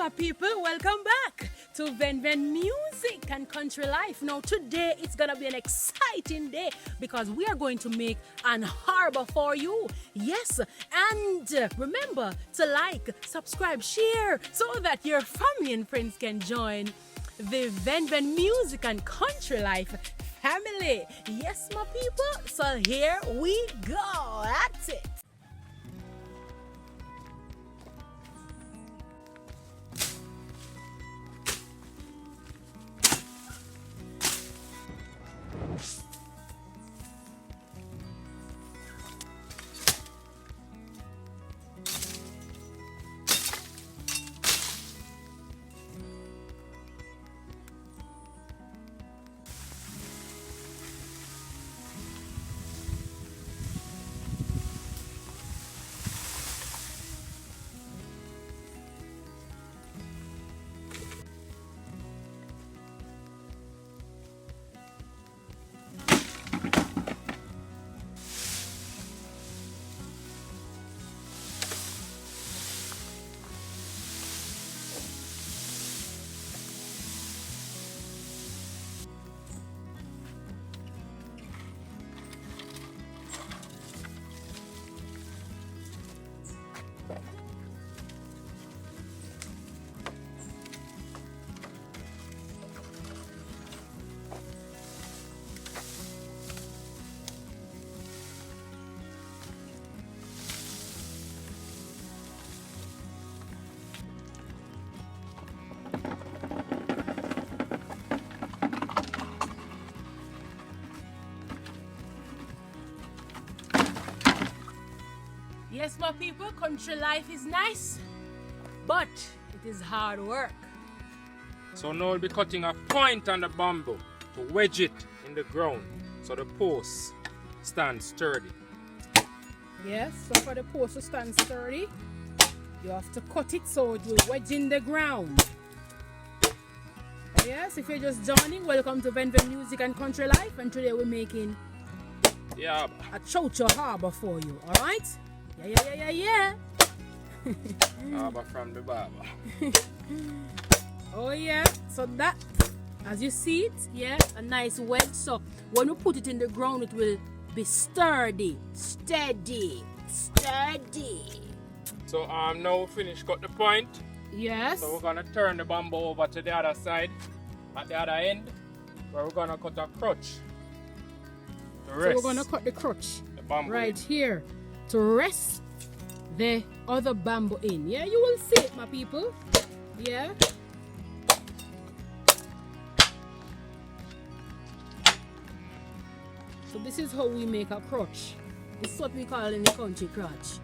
my people, welcome back to Venvenmusic and Country Life. Now today it's gonna be an exciting day because we are going to make an harbor for you. Yes, and remember to like, subscribe, share so that your family and friends can join the Venvenmusic and Country Life family. Yes, my people, so here we go. That's it. Yes, my people, country life is nice, but it is hard work. So now we'll be cutting a point on the bamboo to wedge it in the ground so the posts stand sturdy. Yes, so for the post to stand sturdy, you have to cut it so it will wedge in the ground. Yes, if you're just joining, welcome to Venvenmusic and Country Life, and today we're making a CHAYOTE harbor for you, alright? Yeah. Harbor from the barber. Oh yeah, so that, as you see it, yeah, a nice wedge. So when we put it in the ground, it will be sturdy, steady. So now we finished cut the point. Yes. So we're gonna turn the bamboo over to the other side, at the other end, where we're gonna cut a crutch. To rest So we're gonna cut the crutch the bamboo right here to rest the other bamboo in. Yeah, you will see it, my people. Yeah. So this is how we make a crutch. This is what we call in the country crutch.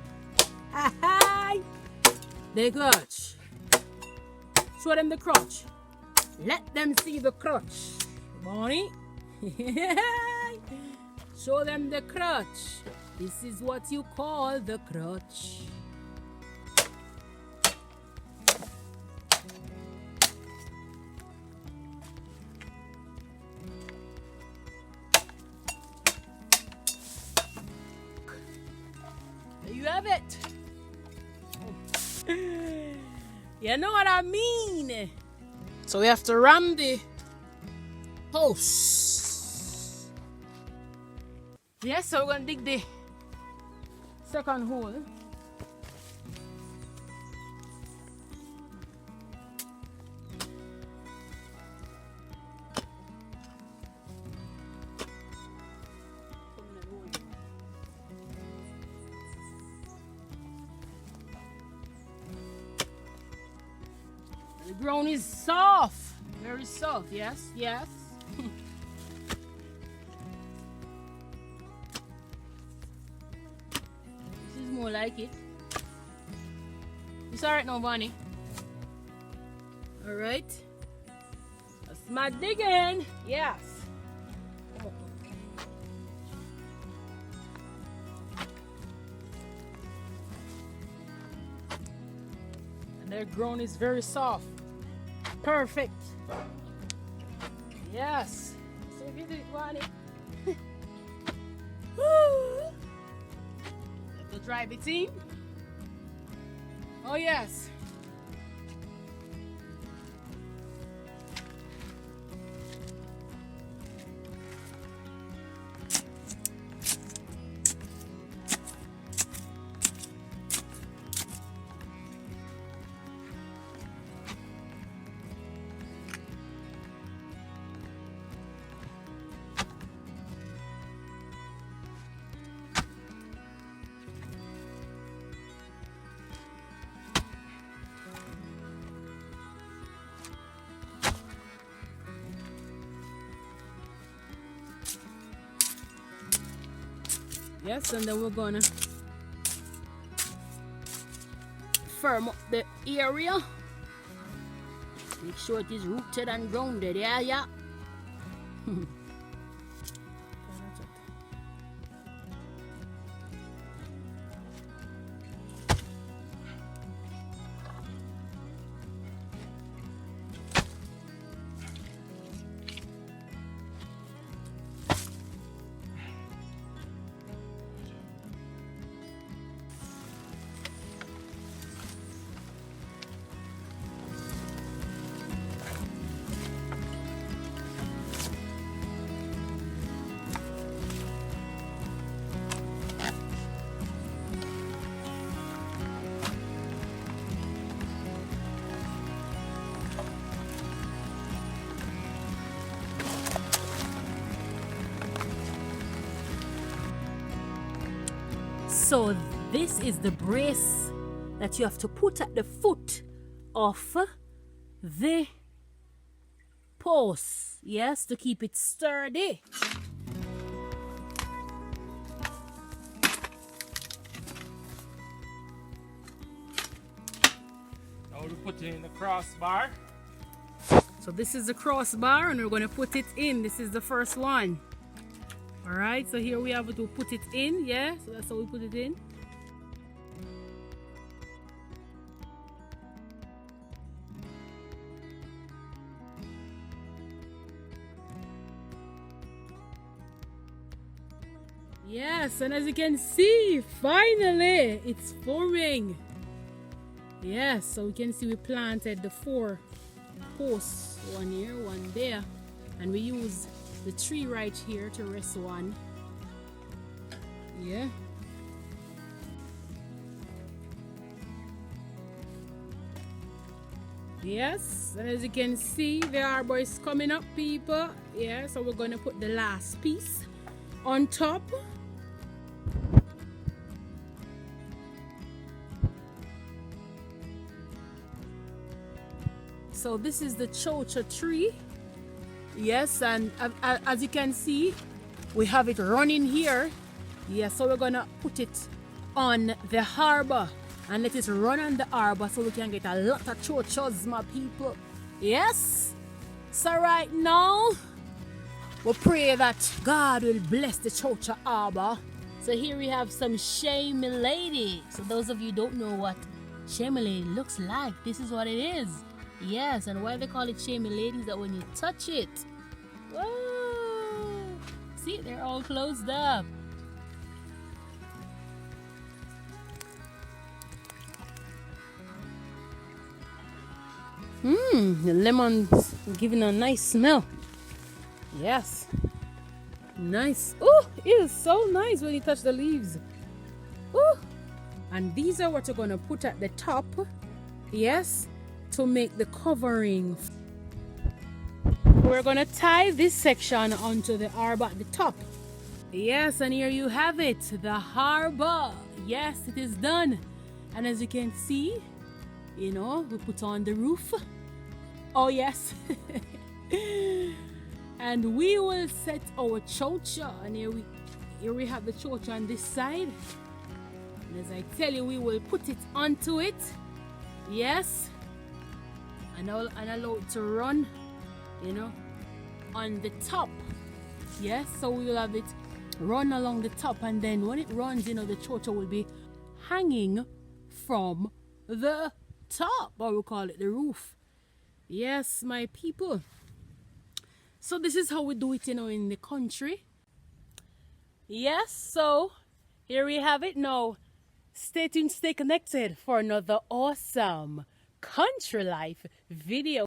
Hi! The crutch. Show them the crutch. Let them see the crutch. Bonnie. Show them the crutch. This is what you call the crutch. There you have it. You know what I mean? So we have to ram the house. Yes, so we're gonna dig the second hole. The ground is soft, very soft. Yes. More like it. It's alright now, Bonnie. Alright. That's my digging. Yes. And their ground is very soft. Perfect. Yes. So if you do it, Bonnie. Woo! Dry bit in. Oh yes. Yes, and then we're gonna firm up the area. Make sure it is rooted and grounded. Yeah, yeah. So this is the brace that you have to put at the foot of the post, yes, to keep it sturdy. Now we put in the crossbar. So this is the crossbar and we're going to put it in. This is the first one. Alright, so here we have to put it in, yeah, so that's how we put it in. Yes, and as you can see, finally, it's forming. Yes, so we can see we planted the 4 posts, one here, one there, and we use the tree right here to rest one. Yeah. Yes, and as you can see, the arbor is coming up, people. Yeah, so we're going to put the last piece on top. So this is the chocha tree. Yes, and as you can see, we have it running here. Yes, so we're gonna put it on the harbor and let it run on the harbor so we can get a lot of chochas, my people. Yes. So right now, we pray that God will bless the chocha harbor. So here we have some Chay Milady. So those of you who don't know what Chay Milady looks like, this is what it is. Yes, and why they call it Chay Milady is that when you touch it, whoa, see, they're all closed up. The lemon's giving a nice smell. Yes, nice. Oh, it is so nice when you touch the leaves. Oh, and these are what you're gonna put at the top. Yes, to make the covering. We're gonna tie this section onto the arbor at the top. Yes, and here you have it, the harbor. Yes, it is done. And as you can see, you know, we put on the roof. Oh yes. And we will set our chocha, and here we have the chocha on this side. And as I tell you, we will put it onto it. Yes. And allow it to run, you know, on the top. Yes, so we will have it run along the top, and then when it runs, you know, the chocha will be hanging from the top, or we call it the roof. Yes, my people. So this is how we do it, you know, in the country. Yes, so here we have it. Now stay tuned, stay connected for another awesome country life video.